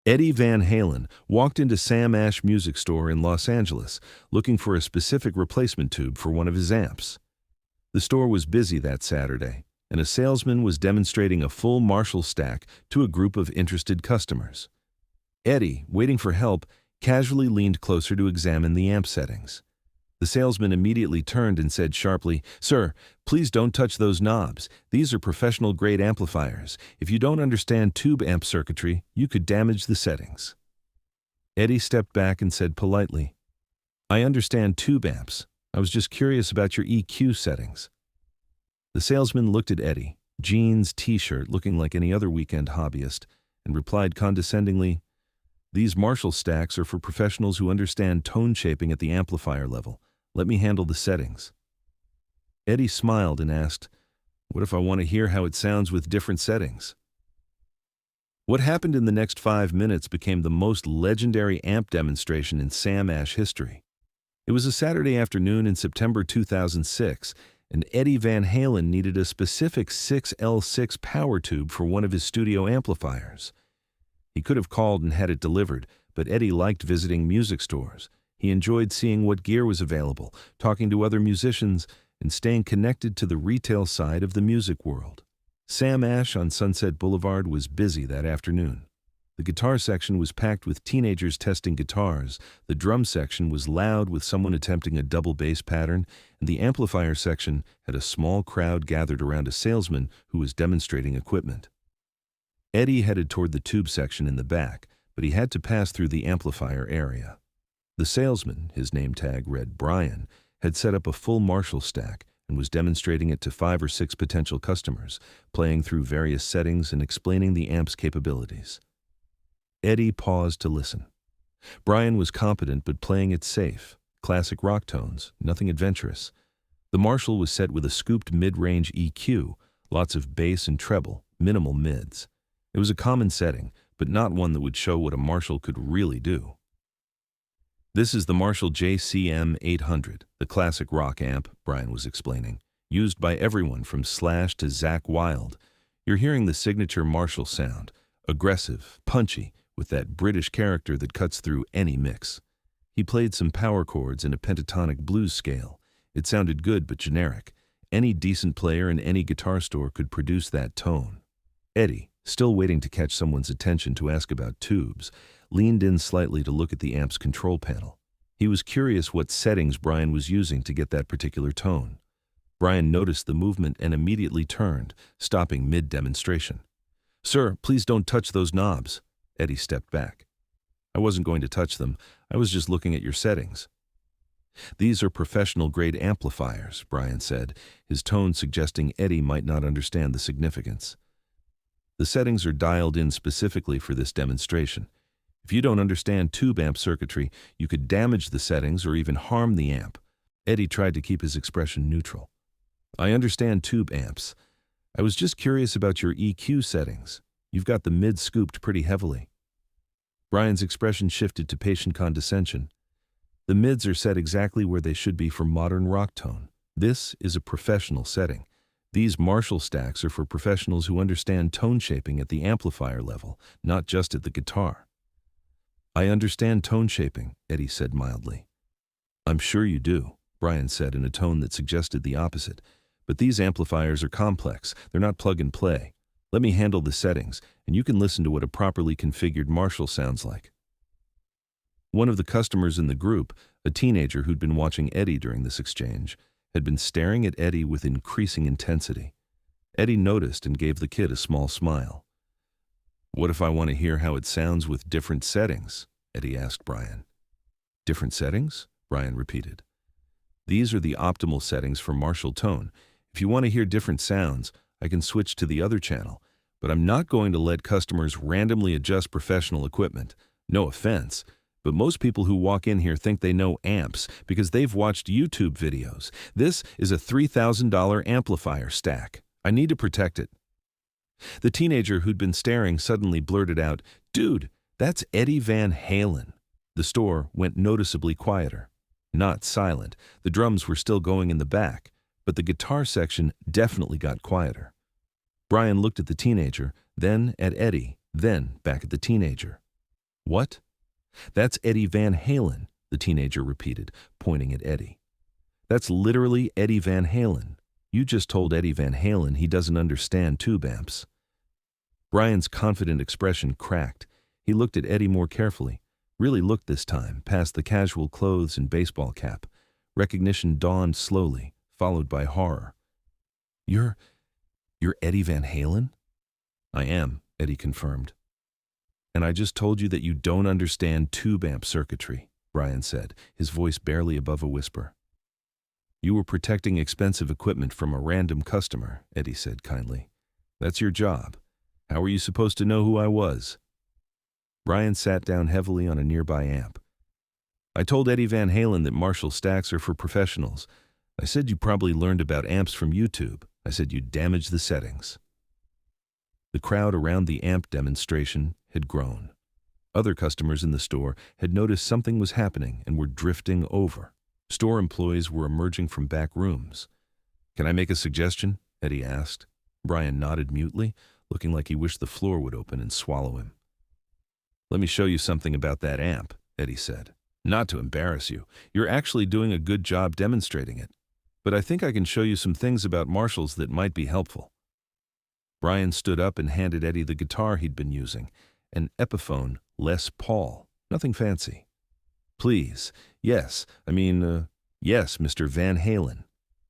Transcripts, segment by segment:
Eddie Van Halen walked into Sam Ash Music Store in Los Angeles looking for a specific replacement tube for one of his amps. The store was busy that Saturday, and a salesman was demonstrating a full Marshall stack to a group of interested customers. Eddie, waiting for help, casually leaned closer to examine the amp settings. The salesman immediately turned and said sharply, "Sir, please don't touch those knobs. These are professional-grade amplifiers. If you don't understand tube amp circuitry, you could damage the settings." Eddie stepped back and said politely, "I understand tube amps. I was just curious about your EQ settings." The salesman looked at Eddie, jeans, t-shirt, looking like any other weekend hobbyist, and replied condescendingly, "These Marshall stacks are for professionals who understand tone shaping at the amplifier level. Let me handle the settings." Eddie smiled and asked, "What if I want to hear how it sounds with different settings?" What happened in the next 5 minutes became the most legendary amp demonstration in Sam Ash history. It was a Saturday afternoon in September 2006, and Eddie Van Halen needed a specific 6L6 power tube for one of his studio amplifiers. He could have called and had it delivered, but Eddie liked visiting music stores. He enjoyed seeing what gear was available, talking to other musicians, and staying connected to the retail side of the music world. Sam Ash on Sunset Boulevard was busy that afternoon. The guitar section was packed with teenagers testing guitars, the drum section was loud with someone attempting a double bass pattern, and the amplifier section had a small crowd gathered around a salesman who was demonstrating equipment. Eddie headed toward the tube section in the back, but he had to pass through the amplifier area. The salesman, his name tag read Brian, had set up a full Marshall stack and was demonstrating it to 5 or 6 potential customers, playing through various settings and explaining the amp's capabilities. Eddie paused to listen. Brian was competent but playing it safe, classic rock tones, nothing adventurous. The Marshall was set with a scooped mid-range EQ, lots of bass and treble, minimal mids. It was a common setting, but not one that would show what a Marshall could really do. "This is the Marshall JCM 800, the classic rock amp," Brian was explaining, "used by everyone from Slash to Zakk Wylde. You're hearing the signature Marshall sound, aggressive, punchy, with that British character that cuts through any mix." He played some power chords in a pentatonic blues scale. It sounded good but generic. Any decent player in any guitar store could produce that tone. Eddie, still waiting to catch someone's attention to ask about tubes, leaned in slightly to look at the amp's control panel. He was curious what settings Brian was using to get that particular tone. Brian noticed the movement and immediately turned, stopping mid-demonstration. "Sir, please don't touch those knobs." Eddie stepped back. "I wasn't going to touch them. I was just looking at your settings." "These are professional-grade amplifiers," Brian said, his tone suggesting Eddie might not understand the significance. "The settings are dialed in specifically for this demonstration. If you don't understand tube amp circuitry, you could damage the settings or even harm the amp." Eddie tried to keep his expression neutral. "I understand tube amps. I was just curious about your EQ settings. You've got the mid scooped pretty heavily." Brian's expression shifted to patient condescension. "The mids are set exactly where they should be for modern rock tone. This is a professional setting. These Marshall stacks are for professionals who understand tone shaping at the amplifier level, not just at the guitar." "I understand tone shaping," Eddie said mildly. "I'm sure you do," Brian said in a tone that suggested the opposite. "But these amplifiers are complex. They're not plug and play. Let me handle the settings, and you can listen to what a properly configured Marshall sounds like." One of the customers in the group, a teenager who'd been watching Eddie during this exchange, had been staring at Eddie with increasing intensity. Eddie noticed and gave the kid a small smile. "What if I want to hear how it sounds with different settings?" Eddie asked Brian. "Different settings?" Brian repeated. "These are the optimal settings for Marshall tone. If you want to hear different sounds, I can switch to the other channel, but I'm not going to let customers randomly adjust professional equipment. No offense, but most people who walk in here think they know amps because they've watched YouTube videos. This is a $3,000 amplifier stack. I need to protect it." The teenager who'd been staring suddenly blurted out, "Dude, that's Eddie Van Halen." The store went noticeably quieter. Not silent. The drums were still going in the back, but the guitar section definitely got quieter. Brian looked at the teenager, then at Eddie, then back at the teenager. What? That's Eddie Van Halen, the teenager repeated, pointing at Eddie. That's literally Eddie Van Halen. You just told Eddie Van Halen he doesn't understand tube amps. Brian's confident expression cracked. He looked at Eddie more carefully, really looked this time, past the casual clothes and baseball cap. Recognition dawned slowly, followed by horror. You're Eddie Van Halen? I am, Eddie confirmed. And I just told you that you don't understand tube amp circuitry, Brian said, his voice barely above a whisper. You were protecting expensive equipment from a random customer, Eddie said kindly. That's your job. How were you supposed to know who I was? Brian sat down heavily on a nearby amp. I told Eddie Van Halen that Marshall stacks are for professionals. I said you probably learned about amps from YouTube. I said you damaged the settings. The crowd around the amp demonstration had grown. Other customers in the store had noticed something was happening and were drifting over. Store employees were emerging from back rooms. Can I make a suggestion? Eddie asked. Brian nodded mutely, looking like he wished the floor would open and swallow him. Let me show you something about that amp, Eddie said. Not to embarrass you. You're actually doing a good job demonstrating it. But I think I can show you some things about Marshalls that might be helpful. Brian stood up and handed Eddie the guitar he'd been using, an Epiphone Les Paul, nothing fancy. Please, yes, Mr. Van Halen.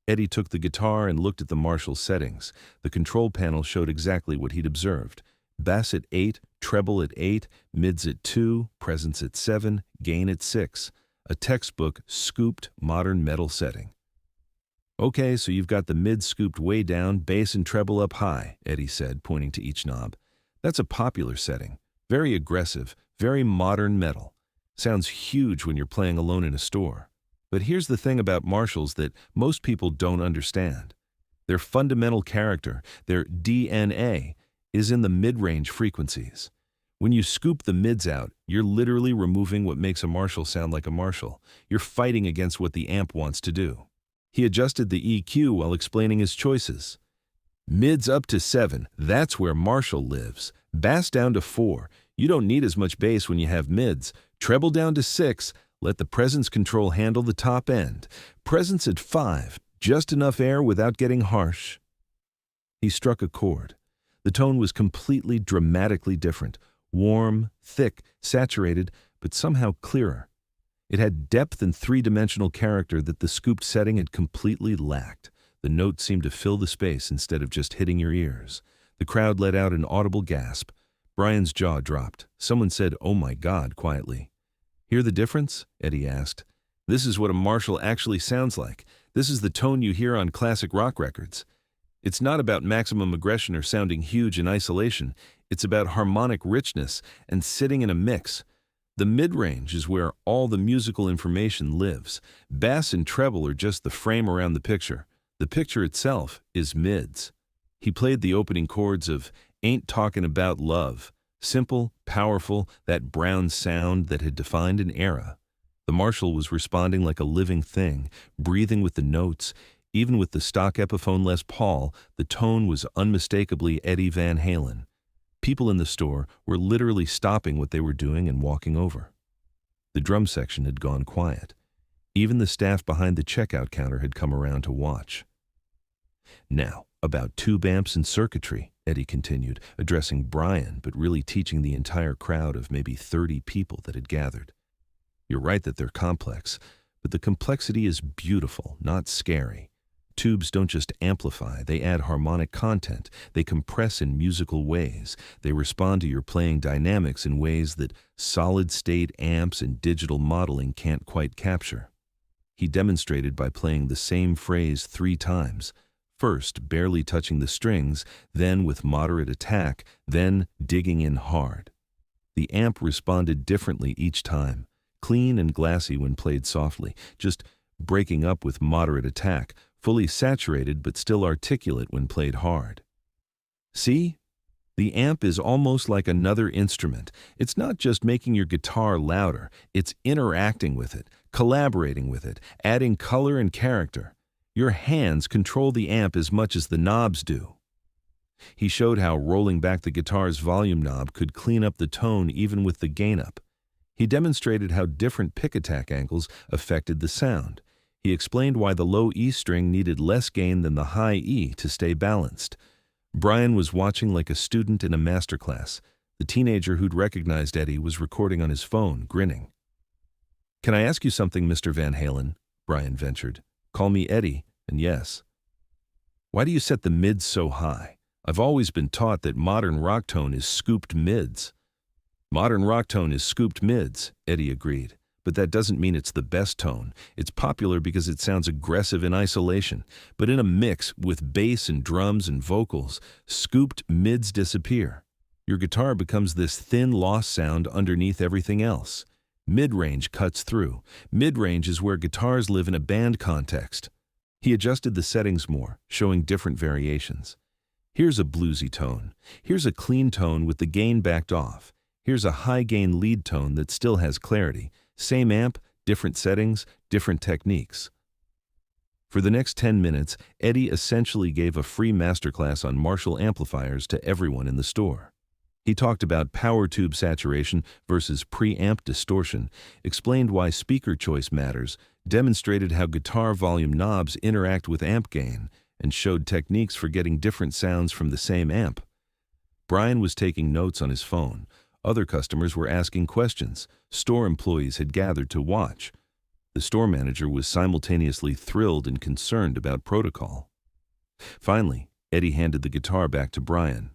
Eddie took the guitar and looked at the Marshall settings. The control panel showed exactly what he'd observed. Bass at 8, treble at 8, mids at 2, presence at 7, gain at 6. A textbook, scooped, modern metal setting. Okay, so you've got the mid scooped way down, bass and treble up high, Eddie said, pointing to each knob. That's a popular setting. Very aggressive, very modern metal. Sounds huge when you're playing alone in a store. But here's the thing about Marshalls that most people don't understand. Their fundamental character, their DNA, is in the mid-range frequencies. When you scoop the mids out, you're literally removing what makes a Marshall sound like a Marshall. You're fighting against what the amp wants to do. He adjusted the EQ while explaining his choices. Mids up to 7, that's where Marshall lives. Bass down to 4, you don't need as much bass when you have mids. Treble down to 6, let the presence control handle the top end. Presence at 5, just enough air without getting harsh. He struck a chord. The tone was completely, dramatically different. Warm, thick, saturated, but somehow clearer. It had depth and three-dimensional character that the scooped setting had completely lacked. The note seemed to fill the space instead of just hitting your ears. The crowd let out an audible gasp. Brian's jaw dropped. Someone said, "Oh my God," quietly. Hear the difference? Eddie asked. This is what a Marshall actually sounds like. This is the tone you hear on classic rock records. It's not about maximum aggression or sounding huge in isolation. It's about harmonic richness and sitting in a mix. The mid-range is where all the musical information lives. Bass and treble are just the frame around the picture. The picture itself is mids. He played the opening chords of Ain't Talkin' About Love. Simple, powerful, that brown sound that had defined an era. The Marshall was responding like a living thing, breathing with the notes. Even with the stock Epiphone Les Paul, the tone was unmistakably Eddie Van Halen. People in the store were literally stopping what they were doing and walking over. The drum section had gone quiet. Even the staff behind the checkout counter had come around to watch. Now, about tube amps and circuitry, Eddie continued, addressing Brian, but really teaching the entire crowd of maybe 30 people that had gathered. You're right that they're complex, but the complexity is beautiful, not scary. Tubes don't just amplify, they add harmonic content. They compress in musical ways. They respond to your playing dynamics in ways that solid-state amps and digital modeling can't quite capture. He demonstrated by playing the same phrase 3 times. First, barely touching the strings, then with moderate attack, then digging in hard. The amp responded differently each time, clean and glassy when played softly, just breaking up with moderate attack, fully saturated but still articulate when played hard. See? The amp is almost like another instrument. It's not just making your guitar louder, it's interacting with it, collaborating with it, adding color and character. Your hands control the amp as much as the knobs do. He showed how rolling back the guitar's volume knob could clean up the tone even with the gain up. He demonstrated how different pick attack angles affected the sound. He explained why the low E string needed less gain than the high E to stay balanced. Brian was watching like a student in a masterclass. The teenager who'd recognized Eddie was recording on his phone, grinning. "Can I ask you something, Mr. Van Halen?" Brian ventured. "Call me Eddie, and yes. Why do you set the mids so high? I've always been taught that modern rock tone is scooped mids." "Modern rock tone is scooped mids," Eddie agreed. "But that doesn't mean it's the best tone. It's popular because it sounds aggressive in isolation. But in a mix with bass and drums and vocals, scooped mids disappear. Your guitar becomes this thin, lost sound underneath everything else. Mid-range cuts through. Mid-range is where guitars live in a band context." He adjusted the settings more, showing different variations. Here's a bluesy tone. Here's a clean tone with the gain backed off. Here's a high-gain lead tone that still has clarity. Same amp, different settings, different techniques. For the next 10 minutes, Eddie essentially gave a free masterclass on Marshall amplifiers to everyone in the store. He talked about power tube saturation versus preamp distortion, explained why speaker choice matters, demonstrated how guitar volume knobs interact with amp gain, and showed techniques for getting different sounds from the same amp. Brian was taking notes on his phone. Other customers were asking questions. Store employees had gathered to watch. The store manager was simultaneously thrilled and concerned about protocol. Finally, Eddie handed the guitar back to Brian.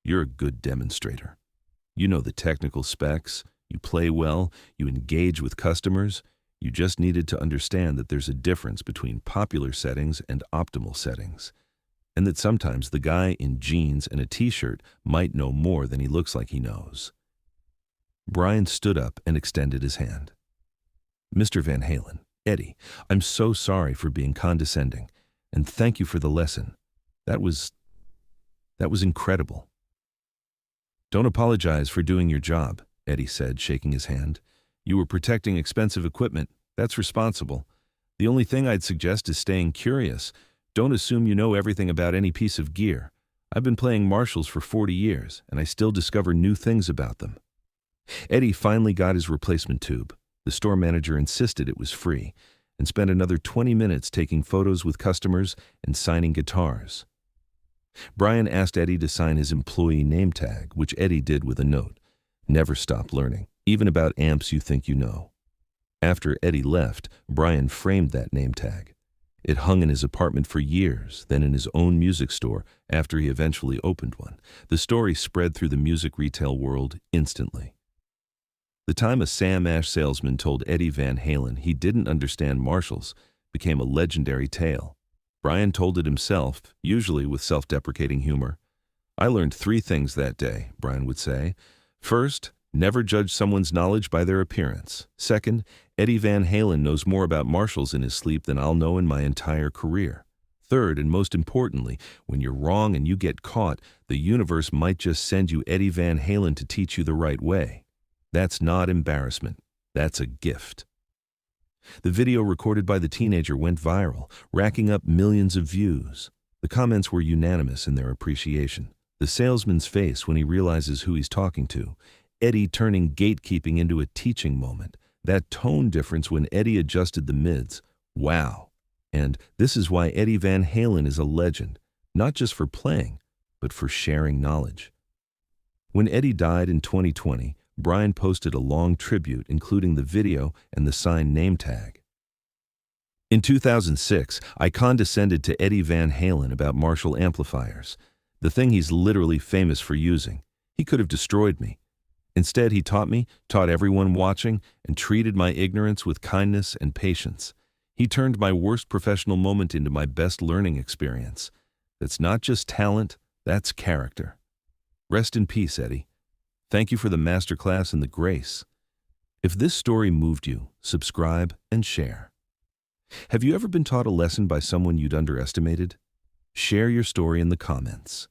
"You're a good demonstrator. You know the technical specs, you play well, you engage with customers. You just needed to understand that there's a difference between popular settings and optimal settings, and that sometimes the guy in jeans and a t-shirt might know more than he looks like he knows." Brian stood up and extended his hand. "Mr. Van Halen, Eddie, I'm so sorry for being condescending, and thank you for the lesson. That was incredible." "Don't apologize for doing your job," Eddie said, shaking his hand. "You were protecting expensive equipment. That's responsible. The only thing I'd suggest is staying curious. Don't assume you know everything about any piece of gear. I've been playing Marshalls for 40 years, and I still discover new things about them." Eddie finally got his replacement tube. The store manager insisted it was free, and spent another 20 minutes taking photos with customers and signing guitars. Brian asked Eddie to sign his employee name tag, which Eddie did with a note. "Never stop learning, even about amps you think you know." After Eddie left, Brian framed that name tag. It hung in his apartment for years, then in his own music store after he eventually opened one. The story spread through the music retail world instantly. The time a Sam Ash salesman told Eddie Van Halen he didn't understand Marshalls became a legendary tale. Brian told it himself, usually with self-deprecating humor. "I learned 3 things that day," Brian would say. "First, never judge someone's knowledge by their appearance. Second, Eddie Van Halen knows more about Marshalls in his sleep than I'll know in my entire career. Third, and most importantly, when you're wrong and you get caught, the universe might just send you Eddie Van Halen to teach you the right way. That's not embarrassment. That's a gift." The video recorded by the teenager went viral, racking up millions of views. The comments were unanimous in their appreciation. The salesman's face when he realizes who he's talking to. Eddie turning gatekeeping into a teaching moment. That tone difference when Eddie adjusted the mids. Wow. And this is why Eddie Van Halen is a legend, not just for playing, but for sharing knowledge. When Eddie died in 2020, Brian posted a long tribute including the video and the signed name tag. "In 2006, I condescended to Eddie Van Halen about Marshall amplifiers, the thing he's literally famous for using. He could have destroyed me. Instead, he taught me, taught everyone watching, and treated my ignorance with kindness and patience. He turned my worst professional moment into my best learning experience. That's not just talent, that's character. Rest in peace, Eddie. Thank you for the masterclass and the grace." If this story moved you, subscribe and share. Have you ever been taught a lesson by someone you'd underestimated? Share your story in the comments.